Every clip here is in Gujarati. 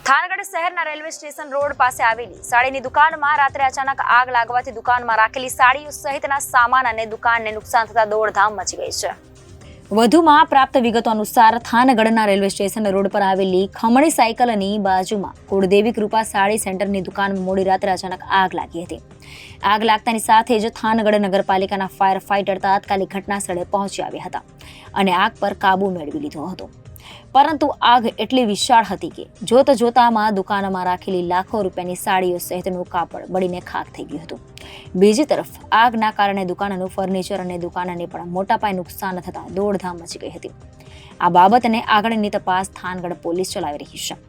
થાનગઢ શહેરના રેલવે સ્ટેશન રોડ પાસે આવેલી સાડીની દુકાનમાં રાત્રે અચાનક આગ લાગવાથી દુકાનમાં રાખેલી સાડીઓ સહિતના સામાન અને દુકાનને નુકસાન થતા દોડધામ મચી ગઈ છે. વધુમાં પ્રાપ્ત વિગતો અનુસાર થાનગઢના રેલવે સ્ટેશન રોડ પર આવેલી ખમણી સાયકલની બાજુમાં કુળદેવી કૃપા સાડી સેન્ટરની દુકાનમાં મોડી રાત્રે અચાનક આગ લાગી હતી. આગ લાગતાની સાથે જ થાનગઢ નગરપાલિકાના ફાયર ફાઇટર તાત્કાલિક ઘટના સ્થળે પહોંચી આવ્યા હતા અને આગ પર કાબુ મેળવી લીધો હતો. પરંતુ આગ એટલી વિશાળ હતી કે જોતામાં દુકાનમાં રાખેલી લાખો રૂપિયાની સાડીઓ સહિતનું કાપડ બળીને ખાખ થઈ ગયું હતું. બીજી તરફ આગના કારણે દુકાનનું ફર્નિચર અને દુકાનને પણ મોટા પાયે નુકસાન થતા દોડધામ મચી ગઈ હતી. આ બાબતને આગળની તપાસ થાનગઢ પોલીસ ચલાવી રહી છે.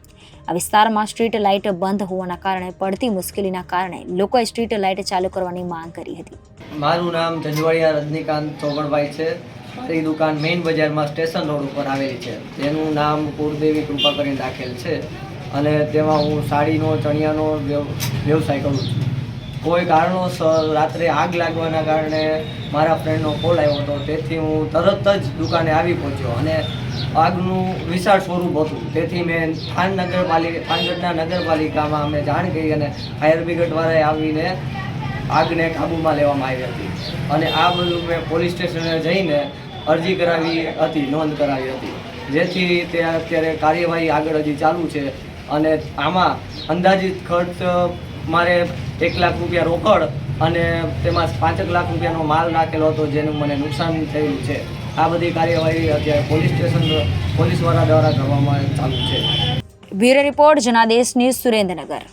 આ વિસ્તારમાં સ્ટ્રીટ લાઇટ બંધ હોવાના કારણે પડતી મુશ્કેલીના કારણે લોકોએ સ્ટ્રીટ લાઇટ ચાલુ કરવાની માંગ કરી હતી. મારું નામ જજવાડિયા રજનીકાંત ચોગણભાઈ છે. મારી દુકાન મેઇન બજારમાં સ્ટેશન રોડ ઉપર આવેલી છે. તેનું નામ કુળદેવી કૃપા કરીને રાખેલ છે અને તેમાં હું સાડીનો ચણિયાનો વ્યવસાય કરું છું. કોઈ કારણોસર રાત્રે આગ લાગવાના કારણે મારા ફ્રેન્ડનો કોલ આવ્યો હતો, તેથી હું તરત જ દુકાને આવી પહોંચ્યો અને આગનું વિશાળ સ્વરૂપ હતું. તેથી મેં થાનગઢના નગરપાલિકામાં અમે જાણ કરી અને ફાયર બ્રિગેડવાળાએ આવીને આગને કાબૂમાં લેવામાં આવી હતી અને આ બધું મેં પોલીસ સ્ટેશને જઈને અરજી કરાવી હતી, નોંધ કરાવી હતી, જેથી તે અત્યારે કાર્યવાહી આગળ હજી ચાલુ છે. અને આમાં અંદાજિત ખર્ચ મારે 1 લાખ રૂપિયા રોકડ અને તેમાં 5 લાખ રૂપિયાનો માલ નાખેલો હતો, જેનું મને નુકસાન થયેલું છે. આ બધી કાર્યવાહી અત્યારે પોલીસવાળા દ્વારા કરવામાં ચાલુ છે. Bureau report Janadesh news, Surendranagar.